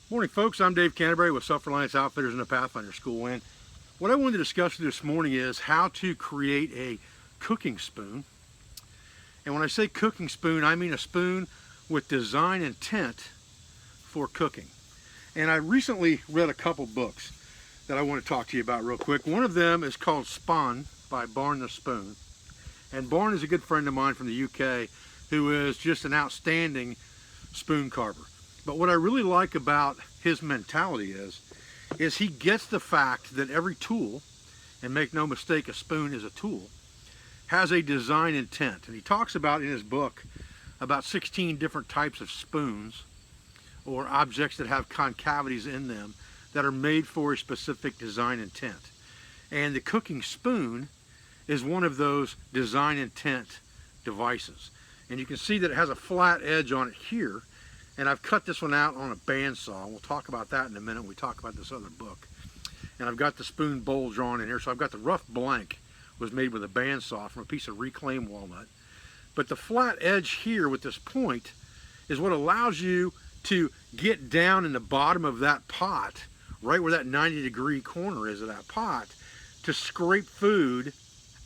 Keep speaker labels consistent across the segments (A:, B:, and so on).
A: Morning folks, I'm Dave Canterbury with Self-Reliance Outfitters and the Pathfinder School. And what I wanted to discuss this morning is how to create a cooking spoon. And when I say cooking spoon, I mean a spoon with design intent for cooking. And I recently read a couple books that I want to talk to you about real quick. One of them is called Spawn by Barn the Spoon. And Barn is a good friend of mine from the UK who is just an outstanding spoon carver. But what I really like about his mentality is he gets the fact that every tool, and make no mistake, a spoon is a tool, has a design intent. And he talks about in his book about 16 different types of spoons or objects that have concavities in them that are made for a specific design intent. And the cooking spoon is one of those design intent devices. And you can see that it has a flat edge on it here. And I've cut this one out on a bandsaw. And we'll talk about that in a minute when we talk about this other book. And I've got the spoon bowl drawn in here. So I've got the rough blank was made with a bandsaw from a piece of reclaimed walnut. But the flat edge here with this point is what allows you to get down in the bottom of that pot, right where that 90-degree corner is of that pot, to scrape food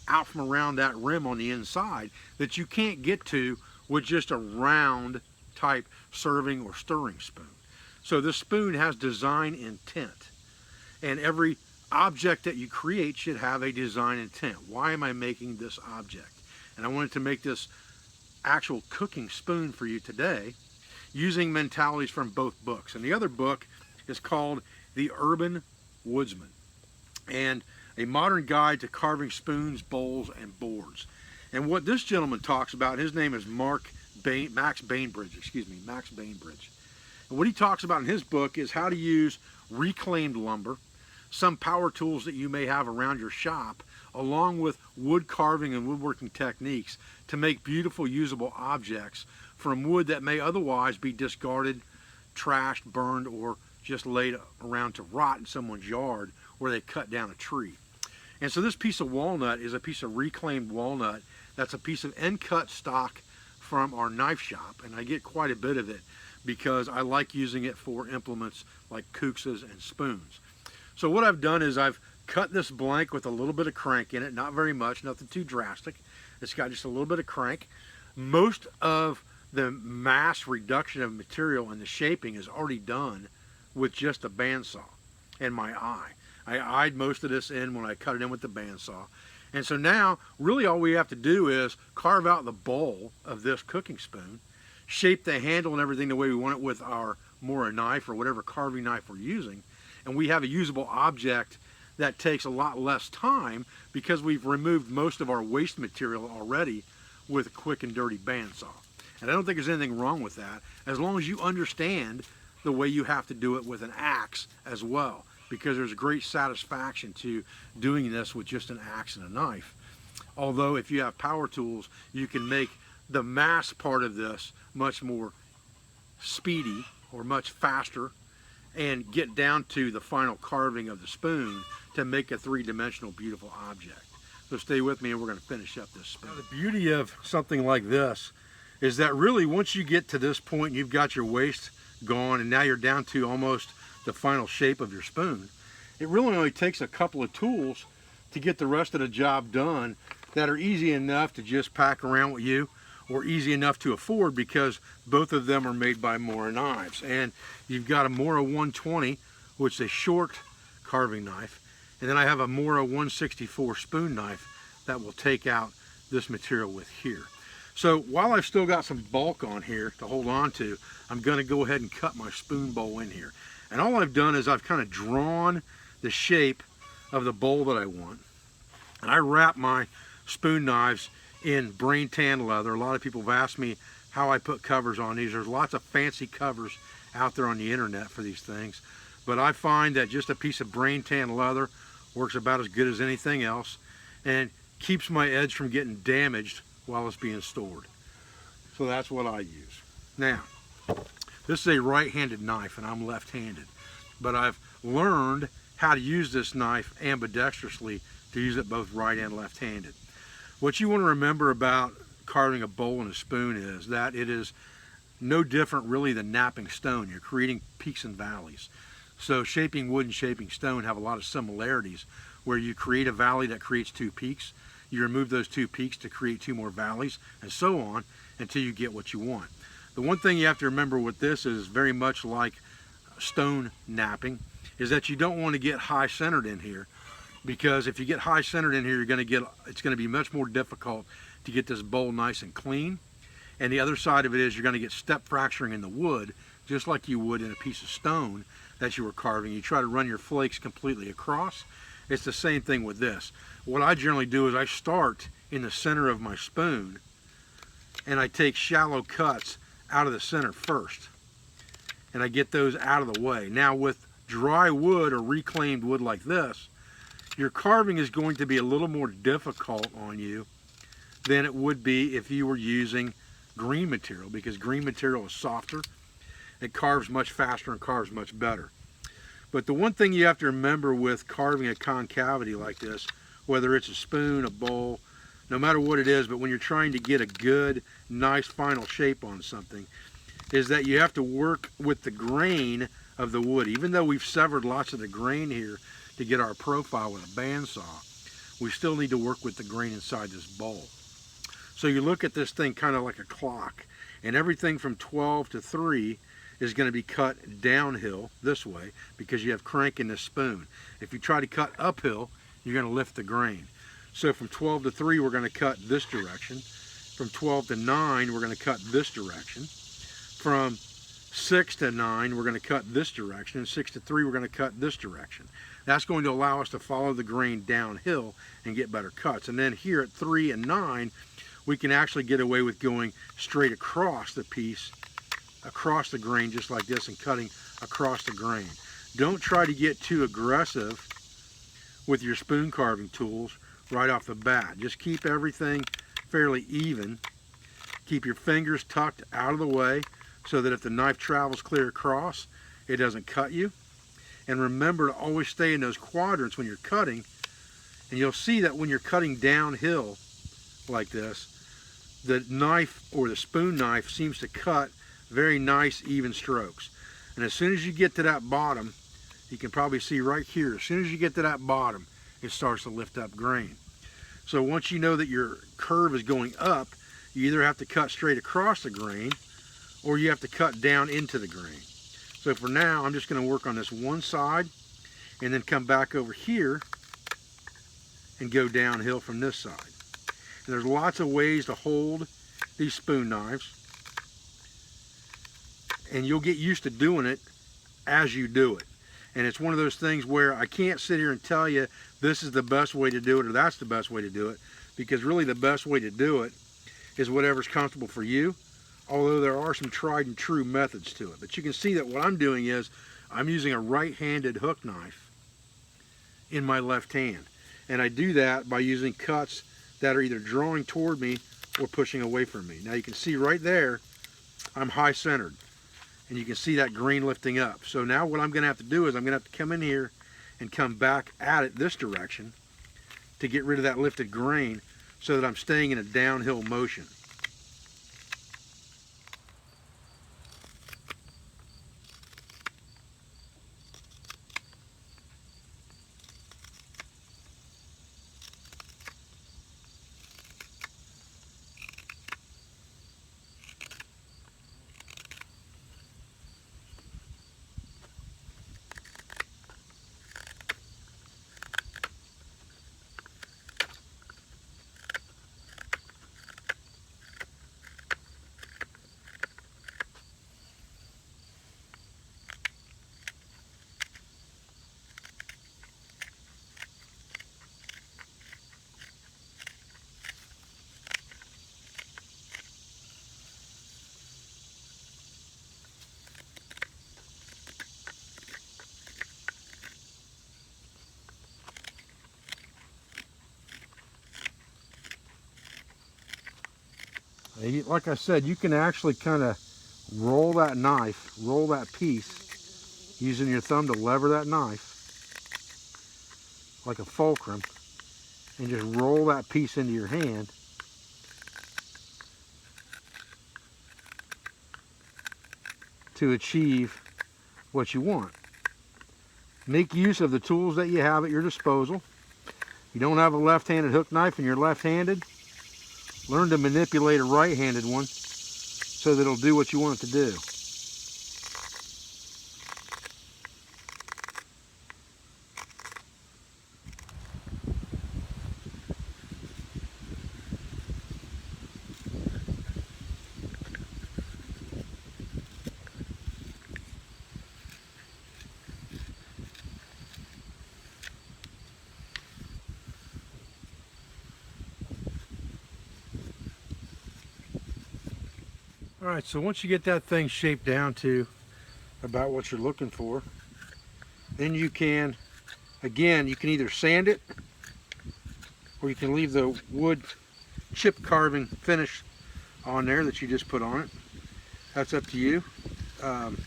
A: out from around that rim on the inside that you can't get to with just a round type serving or stirring spoon. So this spoon has design intent, and every object that you create should have a design intent. Why am I making this object? And I wanted to make this actual cooking spoon for you today using mentalities from both books. And the other book is called The Urban Woodsman, and a modern guide to carving spoons, bowls, and boards. And what this gentleman talks about, his name is Max Bainbridge. And what he talks about in his book is how to use reclaimed lumber, some power tools that you may have around your shop, along with wood carving and woodworking techniques to make beautiful, usable objects from wood that may otherwise be discarded, trashed, burned, or just laid around to rot in someone's yard where they cut down a tree. And so this piece of walnut is a piece of reclaimed walnut. That's a piece of end cut stock from our knife shop, and I get quite a bit of it because I like using it for implements like kooksas and spoons. So what I've done is I've cut this blank with a little bit of crank in it, not very much, nothing too drastic. It's got just a little bit of crank. Most of the mass reduction of material and the shaping is already done with just a bandsaw and my eye. I eyed most of this in when I cut it in with the bandsaw. And so now, really all we have to do is carve out the bowl of this cooking spoon, shape the handle and everything the way we want it with our Mora knife or whatever carving knife we're using, and we have a usable object that takes a lot less time because we've removed most of our waste material already with a quick and dirty bandsaw. And I don't think there's anything wrong with that, as long as you understand the way you have to do it with an axe as well, because there's great satisfaction to doing this with just an axe and a knife. Although if you have power tools, you can make the mass part of this much more speedy or much faster and get down to the final carving of the spoon to make a three-dimensional beautiful object. So stay with me and we're going to finish up this spoon. Now, the beauty of something like this is that really once you get to this point, you've got your waste gone and now you're down to almost the final shape of your spoon. It really only takes a couple of tools to get the rest of the job done that are easy enough to just pack around with you or easy enough to afford because both of them are made by Mora knives. And you've got a Mora 120, which is a short carving knife, and then I have a Mora 164 spoon knife that will take out this material with here. So while I've still got some bulk on here to hold on to, I'm going to go ahead and cut my spoon bowl in here. And all I've done is I've kind of drawn the shape of the bowl that I want. And I wrap my spoon knives in brain tan leather. A lot of people have asked me how I put covers on these. There's lots of fancy covers out there on the internet for these things. But I find that just a piece of brain tan leather works about as good as anything else and keeps my edge from getting damaged while it's being stored. So that's what I use. Now, this is a right-handed knife and I'm left-handed, but I've learned how to use this knife ambidextrously to use it both right and left-handed. What you want to remember about carving a bowl and a spoon is that it is no different really than knapping stone. You're creating peaks and valleys. So shaping wood and shaping stone have a lot of similarities, where you create a valley that creates two peaks, you remove those two peaks to create two more valleys, and so on until you get what you want. The one thing you have to remember with this is very much like stone knapping, is that you don't want to get high centered in here, because if you get high centered in here, it's going to be much more difficult to get this bowl nice and clean. And the other side of it is you're going to get step fracturing in the wood, just like you would in a piece of stone that you were carving. You try to run your flakes completely across. It's the same thing with this. What I generally do is I start in the center of my spoon, and I take shallow cuts out of the center first, and I get those out of the way. Now with dry wood or reclaimed wood like this, your carving is going to be a little more difficult on you than it would be if you were using green material, because green material is softer, it carves much faster and carves much better. But the one thing you have to remember with carving a concavity like this, whether it's a spoon, a bowl, no matter what it is, but when you're trying to get a good, nice final shape on something, is that you have to work with the grain of the wood. Even though we've severed lots of the grain here to get our profile with a bandsaw, we still need to work with the grain inside this bowl. So you look at this thing kind of like a clock, and everything from 12 to 3 is going to be cut downhill this way, because you have crank in this spoon. If you try to cut uphill, you're going to lift the grain. So from 12 to 3, we're going to cut this direction. From 12 to 9, we're going to cut this direction. From 6 to 9, we're going to cut this direction. And 6 to 3, we're going to cut this direction. That's going to allow us to follow the grain downhill and get better cuts. And then here at 3 and 9, we can actually get away with going straight across the piece, across the grain just like this, and cutting across the grain. Don't try to get too aggressive with your spoon carving tools right off the bat. Just keep everything fairly even. Keep your fingers tucked out of the way so that if the knife travels clear across, it doesn't cut you. And remember to always stay in those quadrants when you're cutting, and you'll see that when you're cutting downhill like this, the knife or the spoon knife seems to cut very nice even strokes. And as soon as you get to that bottom, you can probably see right here, as soon as you get to that bottom, it starts to lift up grain. So once you know that your curve is going up, you either have to cut straight across the grain or you have to cut down into the grain. So for now, I'm just going to work on this one side and then come back over here and go downhill from this side. And there's lots of ways to hold these spoon knives, and you'll get used to doing it as you do it. And it's one of those things where I can't sit here and tell you this is the best way to do it or that's the best way to do it, because really the best way to do it is whatever's comfortable for you, although there are some tried and true methods to it. But you can see that what I'm doing is I'm using a right-handed hook knife in my left hand, and I do that by using cuts that are either drawing toward me or pushing away from me. Now you can see right there I'm high centered, and you can see that grain lifting up. So now what I'm going to have to do is I'm going to have to come in here and come back at it this direction to get rid of that lifted grain so that I'm staying in a downhill motion. Like I said, you can actually kind of roll that knife, roll that piece, using your thumb to lever that knife like a fulcrum, and just roll that piece into your hand. to achieve what you want. Make use of the tools that you have at your disposal. You don't have a left-handed hook knife and you're left-handed, learn to manipulate a right-handed one so that it'll do what you want it to do. All right, so once you get that thing shaped down to about what you're looking for, then you can, again, you can either sand it or you can leave the wood chip carving finish on there that you just put on it. That's up to you. And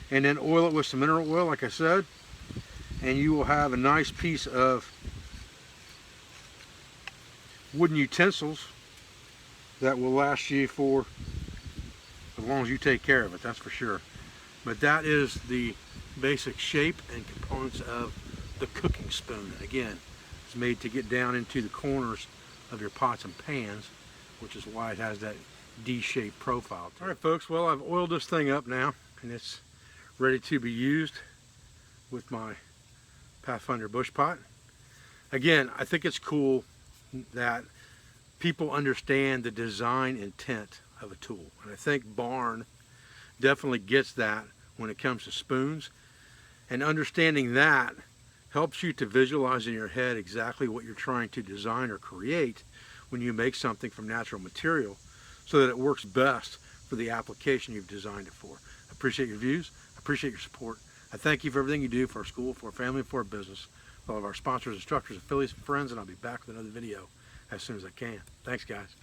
A: then oil it with some mineral oil, like I said, and you will have a nice piece of wooden utensils that will last you for as long as you take care of it, that's for sure. But that is the basic shape and components of the cooking spoon. Again, it's made to get down into the corners of your pots and pans, which is why it has that D-shaped profile. All right, folks, well, I've oiled this thing up now, and it's ready to be used with my Pathfinder bush pot. Again, I think it's cool that people understand the design intent of a tool, and I think Barn definitely gets that when it comes to spoons, and understanding that helps you to visualize in your head exactly what you're trying to design or create when you make something from natural material so that it works best for the application you've designed it for. I appreciate your views, I appreciate your support. I thank you for everything you do for our school, for our family, for our business, for all of our sponsors, instructors, affiliates, and friends, and I'll be back with another video as soon as I can. Thanks, guys.